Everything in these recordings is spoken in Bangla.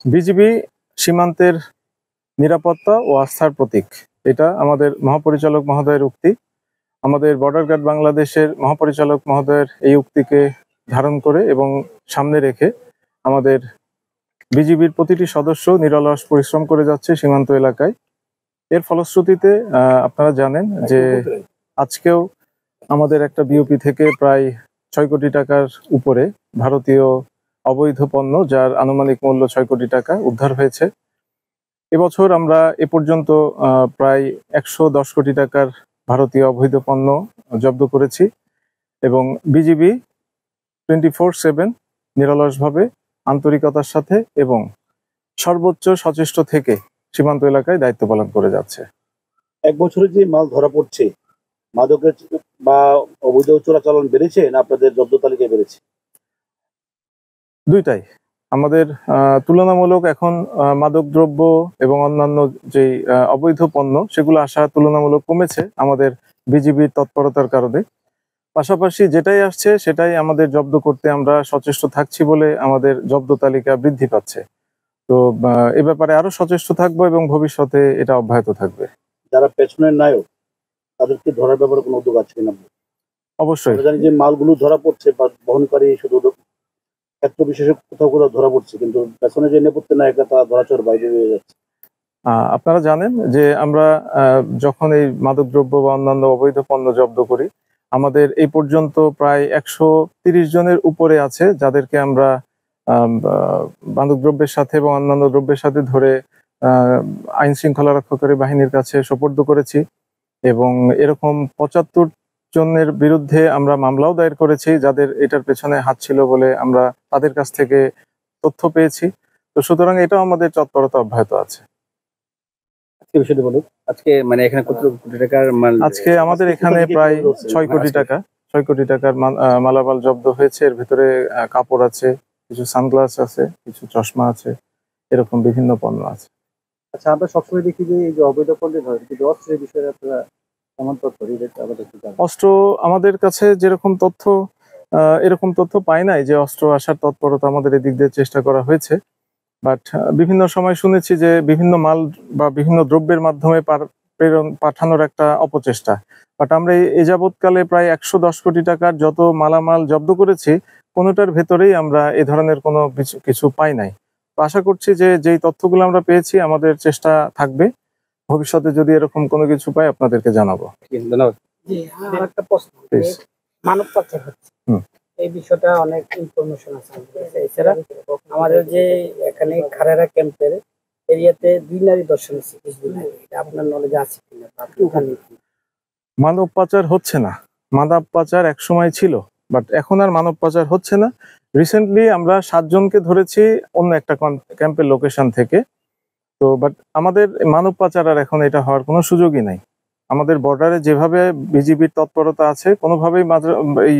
বিজিবি সীমান্তের নিরাপত্তা ও আস্থার প্রতীক, এটা আমাদের মহাপরিচালক মহোদয়ের উক্তি। আমাদের বর্ডার গার্ড বাংলাদেশের মহাপরিচালক মহোদয়ের এই উক্তিকে ধারণ করে এবং সামনে রেখে আমাদের বিজিবির প্রতিটি সদস্য নিরলস পরিশ্রম করে যাচ্ছে সীমান্ত এলাকায়। এর ফলশ্রুতিতে আপনারা জানেন যে আজকেও আমাদের একটা বিওপি থেকে প্রায় 6 কোটি টাকার উপরে ভারতীয় অবৈধ পণ্য, যার আনুমানিক মূল্য 6 কোটি টাকা উদ্ধার হয়েছে। এবছর আমরা এ পর্যন্ত প্রায় 110 কোটি টাকার ভারতীয় অবৈধ পণ্য জব্দ করেছি এবং বিজিবি 24/7 নিরলসভাবে আন্তরিকতার সাথে এবং সর্বোচ্চ সচেষ্ট থেকে সীমান্ত এলাকায় দায়িত্ব পালন করে যাচ্ছে। এক বছরে যে মাল ধরা পড়ছে, মাদকের বা অবৈধ চোরাচালান বেড়েছে না আপনাদের জব্দ তালিকায় বেড়েছে? দুইটাই। আমাদের তুলনামূলক এখন মাদকদ্রব্য এবং অন্যান্য যেই অবৈধ পণ্য সেগুলো আসা তুলনামূলক কমেছে আমাদের বিজিবির তৎপরতার কারণে। পাশাপাশি যেটাই আসছে সেটাই আমাদের জব্দ করতে আমরা সচেষ্ট থাকছি বলে আমাদের জব্দ তালিকা বৃদ্ধি পাচ্ছে। তো এ ব্যাপারে আরো সচেষ্ট থাকবো এবং ভবিষ্যতে এটা অব্যাহত থাকবে। যারা পেছনের নায়ক তাদেরকে ধরার ব্যাপারে কোনো উদ্যোগ আছে কিনা? অবশ্যই আমরা জানি যে মালগুলো ধরা পড়ছে বা বহনকারী শুধু ক্ষেত্র বিশেষে কোথাও কোথাও ধরা পড়ছে, কিন্তু পেছনে যে নেপথ্যে নায়করা তা ধরাছোঁয়ার বাইরে হয়ে যাচ্ছে। আপনারা জানেন যে আমরা যখন এই মাদকদ্রব্য বা অন্যান্য অবৈধ পণ্য জব্দ করি, আমাদের এই পর্যন্ত প্রায় 130 জনের উপরে আছে যাদেরকে আমরা মাদকদ্রব্যের সাথে এবং অন্যান্য দ্রব্যের সাথে ধরে আইন শৃঙ্খলা রক্ষাকারী বাহিনীর কাছে সোপর্দ করেছি এবং এরকম 75 জনের বিরুদ্ধে আমরা মামলাও দায়ের করেছি যাদের এটার পেছনে হাত ছিল বলে আমরা তাদের কাছ থেকে তথ্য পেয়েছি। তো সুতরাং এটাও আমাদের তৎপরতা অব্যাহত আছে। বিষয়টি বলুন। আজকে মানে এখানে কত কোটি টাকার মাল? আজকে আমাদের এখানে প্রায় 6 কোটি টাকা 6 কোটি টাকার মালামাল জব্দ হয়েছে। এর ভিতরে কাপড় আছে, কিছু সানগ্লাস আছে, কিছু চশমা আছে, এরকম বিভিন্ন পণ্য আছে। আচ্ছা, আমরা সবসময় দেখি যে এই যে অবৈধ পণ্যের ধরে, কিন্তু অস্ত্রের বিষয়ে আপনারা কেমন তথ্য আমাদের? অস্ত্র আমাদের কাছে যেরকম তথ্য এরকম তথ্য পাই নাই যে অস্ত্র আসার তৎপরতা আমাদের এদিক দিয়ে চেষ্টা করা হয়েছে। বাট বিভিন্ন সময় শুনেছি যে বিভিন্ন মাল বা বিভিন্ন দ্রব্যের মাধ্যমে পাঠানোর একটা অপচেষ্টা। বাট আমরা এই যাবৎকালে প্রায় 110 কোটি টাকার যত মালামাল জব্দ করেছি, কোনোটার ভেতরেই আমরা এ ধরনের কোনো কিছু পাই নাই। তো আশা করছি যে যেই তথ্যগুলো আমরা পেয়েছি আমাদের চেষ্টা থাকবে ভবিষ্যতে যদি এরকম কোনো কিছু পাই আপনাদেরকে জানাবো। ধন্যবাদ। আমার একটা প্রশ্ন, মানব পাচার হচ্ছে, এই বিষয়টা অনেক ইনফরমেশন আছে। এছাড়া আমাদের যে এখানে খারেরা ক্যাম্পের এরিয়াতে 2 নারী দর্শন হচ্ছে কিছুদিন আগে, এটা আপনার নলেজে আছে কিনা? মানব পাচার হচ্ছে না। মানব পাচার এক সময় ছিল, বাট এখন আর মানব পাচার হচ্ছে না। রিসেন্টলি আমরা 7 জনকে ধরেছি অন্য একটা ক্যাম্পের লোকেশন থেকে। তো বাট আমাদের মানব পাচার আর এখন এটা হওয়ার কোনো সুযোগই নাই। আমাদের বর্ডারে যেভাবে বিজিবির তৎপরতা আছে, কোনোভাবেই এই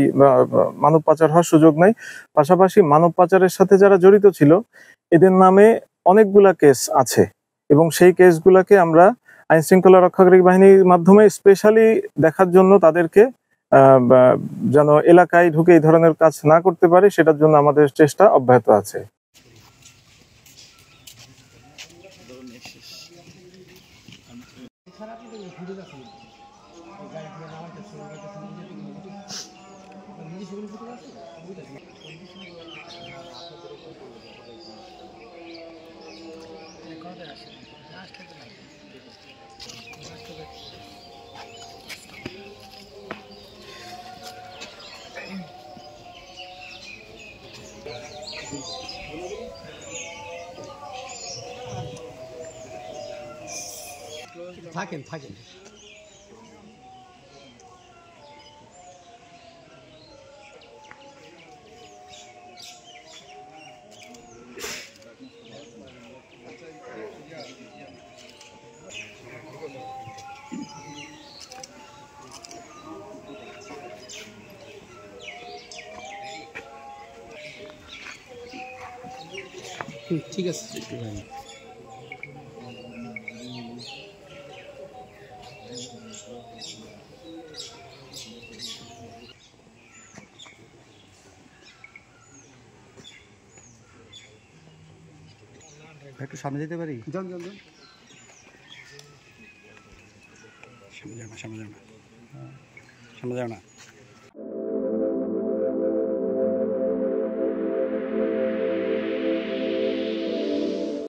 মানব পাচার হওয়ার সুযোগ নাই। পাশাপাশি মানব পাচারের সাথে যারা জড়িত ছিল এদের নামে অনেকগুলা কেস আছে এবং সেই কেসগুলোকে আমরা আইন শৃঙ্খলা রক্ষাকারী বাহিনীর মাধ্যমে স্পেশালি দেখার জন্য তাদেরকে যেন এলাকায় ঢুকে এই ধরনের কাজ না করতে পারে সেটার জন্য আমাদের চেষ্টা অব্যাহত আছে। থাকেন থাকেন ঠিক আছে। একটু সামনে যেতে পারি? যান যান যান। সামনে যাও না, সামনে যাও না, সামনে যাও না।